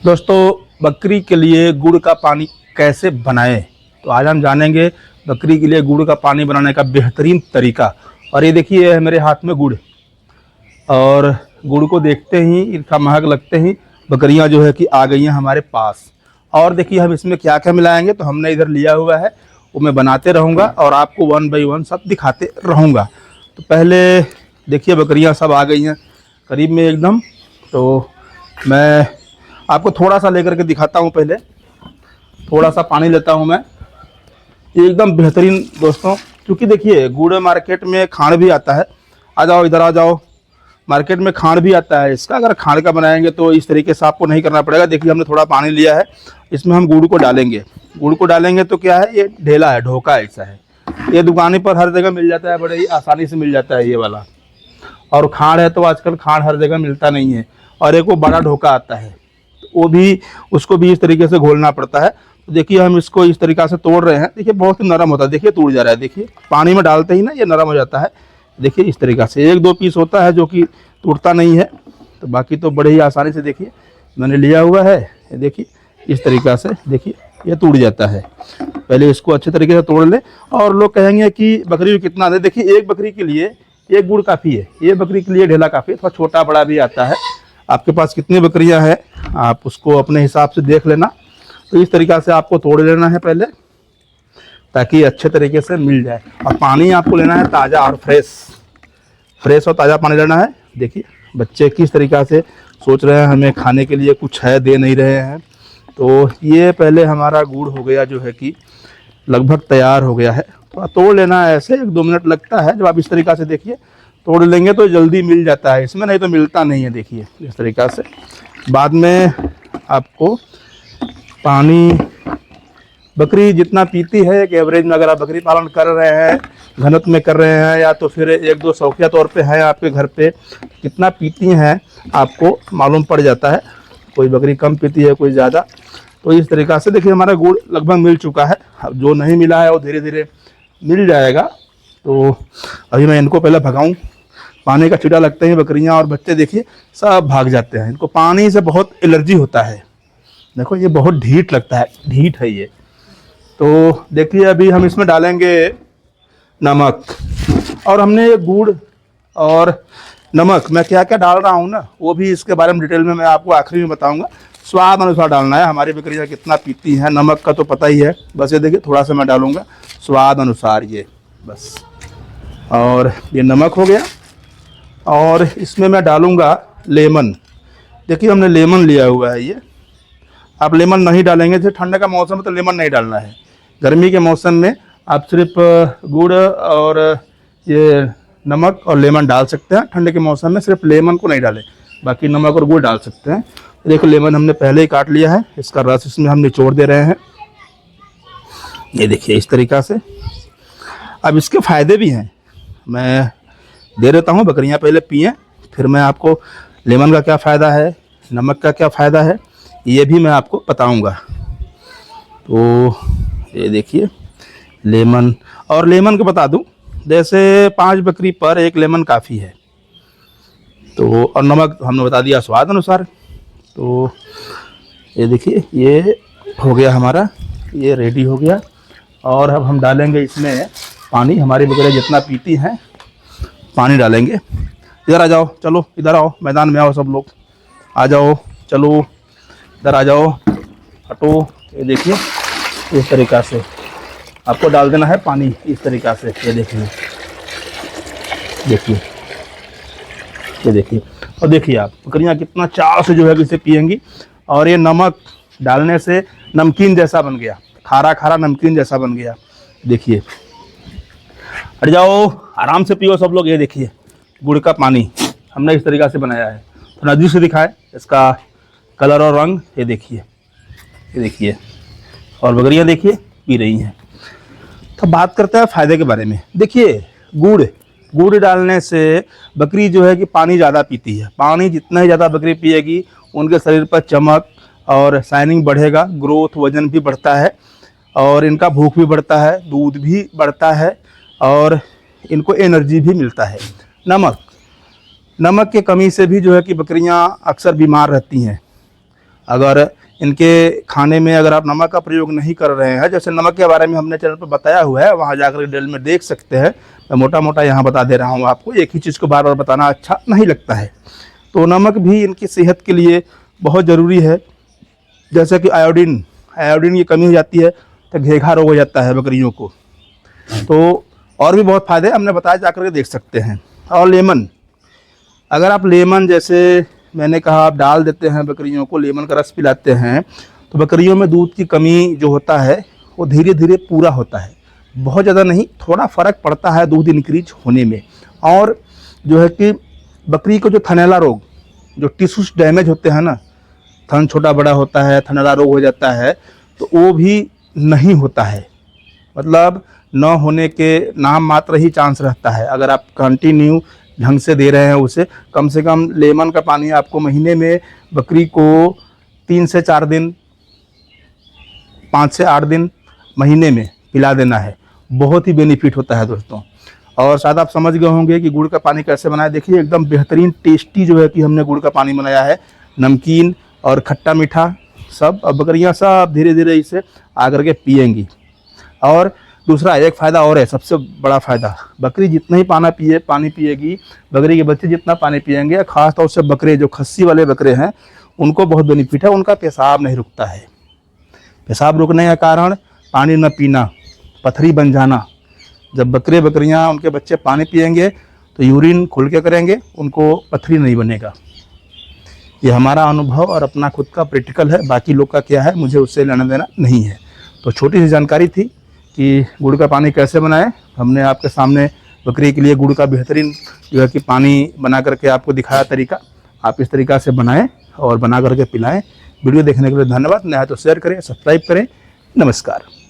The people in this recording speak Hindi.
दोस्तों, बकरी के लिए गुड़ का पानी कैसे बनाएं, तो आज हम जानेंगे बकरी के लिए गुड़ का पानी बनाने का बेहतरीन तरीका। और ये देखिए है मेरे हाथ में गुड़, और गुड़ को देखते ही इसका महक लगते ही बकरियां जो है कि आ गई हैं हमारे पास। और देखिए हम इसमें क्या क्या मिलाएंगे, तो हमने इधर लिया हुआ है, वो मैं बनाते रहूँगा और आपको 1 बाय 1 सब दिखाते रहूँगा। तो पहले देखिए बकरियां सब आ गई हैं करीब में एकदम, तो मैं आपको थोड़ा सा लेकर के दिखाता हूँ। पहले थोड़ा सा पानी लेता हूँ मैं, एकदम बेहतरीन दोस्तों। क्योंकि देखिए गुड़ मार्केट में खांड भी आता है, आ जाओ इधर आ जाओ, मार्केट में खांड भी आता है इसका। अगर खांड का बनाएंगे तो इस तरीके से आपको नहीं करना पड़ेगा। देखिए हमने थोड़ा पानी लिया है, इसमें हम गुड़ को डालेंगे। गुड़ को डालेंगे तो क्या है, ये ढेला है, ढोका ऐसा है, ये दुकानों पर हर जगह मिल जाता है, बड़े ही आसानी से मिल जाता है ये वाला। और खांड है तो आजकल खांड हर जगह मिलता नहीं है। और एक वो बड़ा ढोका आता है, वो भी, उसको भी इस तरीके से घोलना पड़ता है। तो देखिए हम इसको इस तरीके से तोड़ रहे हैं। देखिए बहुत ही नरम होता है, देखिए टूट जा रहा है, देखिए पानी में डालते ही ना ये नरम हो जाता है। देखिए इस तरीके से 1-2 पीस होता है जो कि टूटता नहीं है, तो बाकी तो बड़े ही आसानी से देखिए मैंने लिया हुआ है। देखिए इस तरीक़ा से देखिए ये टूट जाता है। पहले इसको अच्छे तरीके से तोड़ लें। और लोग कहेंगे कि बकरी को कितना दे, देखिए एक बकरी के लिए एक गुड़ काफ़ी है, ये बकरी के लिए ढेला काफ़ी है। थोड़ा छोटा बड़ा भी आता है, आपके पास कितनी बकरियां हैं आप उसको अपने हिसाब से देख लेना। तो इस तरीक़ा से आपको तोड़ लेना है पहले, ताकि अच्छे तरीके से मिल जाए। और पानी आपको लेना है ताज़ा और फ्रेश और ताज़ा पानी लेना है। देखिए बच्चे किस तरीक़ा से सोच रहे हैं हमें खाने के लिए कुछ है, दे नहीं रहे हैं। तो ये पहले हमारा गुड़ हो गया जो है कि लगभग तैयार हो गया है। थोड़ा तोड़ लेना है, ऐसे 1-2 मिनट लगता है। जब आप इस तरीक़ा से देखिए तोड़ लेंगे तो जल्दी मिल जाता है इसमें, नहीं तो मिलता नहीं है। देखिए इस तरीक़ा से बाद में आपको पानी, बकरी जितना पीती है एक एवरेज में, अगर आप बकरी पालन कर रहे हैं, घनत्व में कर रहे हैं, या तो फिर 1-2 शौकिया तौर पे है आपके घर पे, कितना पीती हैं आपको मालूम पड़ जाता है। कोई बकरी कम पीती है, कोई ज़्यादा। तो इस तरीक़ा से देखिए हमारा गुड़ लगभग मिल चुका है। अब जो नहीं मिला है वो धीरे धीरे मिल जाएगा। तो अभी मैं इनको पहले भगाऊँ, पानी का छींटा लगते हैं बकरियां और बच्चे देखिए सब भाग जाते हैं। इनको पानी से बहुत एलर्जी होता है। देखो ये बहुत ढीठ लगता है, ढीठ है ये। तो देखिए अभी हम इसमें डालेंगे नमक। और हमने ये गुड़ और नमक मैं क्या क्या डाल रहा हूँ ना, वो भी इसके बारे में डिटेल में मैं आपको आखिरी में बताऊँगा। स्वाद अनुसार डालना है, हमारी बकरियाँ कितना पीती हैं, नमक का तो पता ही है। बस ये देखिए थोड़ा सा मैं डालूँगा स्वाद अनुसार, ये बस। और ये नमक हो गया। और इसमें मैं डालूँगा लेमन। देखिए हमने लेमन लिया हुआ है ये। आप लेमन नहीं डालेंगे, जैसे ठंड का मौसम है तो लेमन नहीं डालना है। गर्मी के मौसम में आप सिर्फ गुड़ और ये नमक और लेमन डाल सकते हैं। ठंड के मौसम में सिर्फ लेमन को नहीं डालें, बाकी नमक और गुड़ डाल सकते हैं। देखो लेमन हमने पहले ही काट लिया है, इसका रस इसमें हम निचोड़ दे रहे हैं। ये देखिए इस तरीक़ा से। अब इसके फ़ायदे भी हैं, मैं दे देता हूँ। बकरियाँ पहले पिएं, फिर मैं आपको लेमन का क्या फ़ायदा है, नमक का क्या फ़ायदा है, ये भी मैं आपको बताऊँगा। तो ये देखिए लेमन, और लेमन को बता दूँ, जैसे 5 बकरी पर 1 लेमन काफ़ी है। तो और नमक हमने बता दिया स्वाद अनुसार। तो ये देखिए ये हो गया हमारा, ये रेडी हो गया। और अब हम डालेंगे इसमें पानी। हमारी बकरियाँ जितना पीती हैं पानी डालेंगे। इधर आ जाओ, चलो इधर आओ, मैदान में आओ सब लोग, आ जाओ, चलो इधर आ जाओ, हटो। ये देखिए इस तरीक़ा से आपको डाल देना है पानी, इस तरीक़ा से। ये देखिए, देखिए, ये देखिए। और देखिए आप बकरियाँ कितना चाव से जो है इसे पिएंगी। और ये नमक डालने से नमकीन जैसा बन गया, खारा खारा नमकीन जैसा बन गया। देखिए हट जाओ, आराम से पियो सब लोग। ये देखिए गुड़ का पानी हमने इस तरीक़ा से बनाया है। तो नज़दीक से दिखाएं इसका कलर और रंग। ये देखिए, ये देखिए, और बकरियाँ देखिए पी रही हैं। तो बात करते हैं फ़ायदे के बारे में। देखिए गुड़ डालने से बकरी जो है कि पानी ज़्यादा पीती है। पानी जितना ही ज़्यादा बकरी पिएगी, उनके शरीर पर चमक और शाइनिंग बढ़ेगा, ग्रोथ, वज़न भी बढ़ता है, और इनका भूख भी बढ़ता है, दूध भी बढ़ता है, और इनको एनर्जी भी मिलता है। नमक की कमी से भी जो है कि बकरियां अक्सर बीमार रहती हैं। अगर इनके खाने में अगर आप नमक का प्रयोग नहीं कर रहे हैं, जैसे नमक के बारे में हमने चैनल पर बताया हुआ है, वहाँ जाकर डिटेल में देख सकते हैं। मैं मोटा मोटा यहाँ बता दे रहा हूँ आपको, एक ही चीज़ को बार बार बताना अच्छा नहीं लगता है। तो नमक भी इनकी सेहत के लिए बहुत ज़रूरी है। जैसे कि आयोडीन की कमी हो जाती है तो घेघा रोग हो जाता है बकरियों को। तो और भी बहुत फ़ायदे हमने बताया, जाकर के देख सकते हैं। और लेमन, अगर आप लेमन जैसे मैंने कहा आप डाल देते हैं बकरियों को, लेमन का रस पिलाते हैं, तो बकरियों में दूध की कमी जो होता है वो धीरे धीरे पूरा होता है। बहुत ज़्यादा नहीं, थोड़ा फ़र्क पड़ता है दूध इंक्रीज होने में। और जो है कि बकरी को जो थनैला रोग, जो टिश्यूज डैमेज होते हैं ना, थन छोटा बड़ा होता है, थनैला रोग हो जाता है, तो वो भी नहीं होता है। मतलब न होने के नाम मात्र ही चांस रहता है अगर आप कंटिन्यू ढंग से दे रहे हैं उसे। कम से कम लेमन का पानी आपको महीने में बकरी को 3 से 4 दिन, 5 से 8 दिन महीने में पिला देना है। बहुत ही बेनिफिट होता है दोस्तों। और शायद आप समझ गए होंगे कि गुड़ का पानी कैसे बनाया। देखिए एकदम बेहतरीन टेस्टी जो है कि हमने गुड़ का पानी बनाया है, नमकीन और खट्टा मीठा सब। अब बकरियाँ सब धीरे धीरे इसे आकर के पिएंगी। और दूसरा एक फ़ायदा और है, सबसे बड़ा फ़ायदा, बकरी जितना ही पानी पिएगी, बकरी के बच्चे जितना पानी पिएंगे, ख़ास तौर से बकरे जो खस्सी वाले बकरे हैं उनको बहुत बेनिफिट है, उनका पेशाब नहीं रुकता है। पेशाब रुकने का कारण पानी न पीना, पथरी बन जाना। जब बकरियां उनके बच्चे पानी पिएंगे तो यूरिन खुल के करेंगे, उनको पथरी नहीं बनेगा। ये हमारा अनुभव और अपना खुद का प्रैक्टिकल है, बाकी लोग का क्या है मुझे उससे लेना देना नहीं है। तो छोटी सी जानकारी थी कि गुड़ का पानी कैसे बनाएं। हमने आपके सामने बकरी के लिए गुड़ का बेहतरीन जो है कि पानी बना करके आपको दिखाया तरीका। आप इस तरीक़ा से बनाएं और बना करके पिलाएं। वीडियो देखने के लिए धन्यवाद। नया तो शेयर करें, सब्सक्राइब करें। नमस्कार।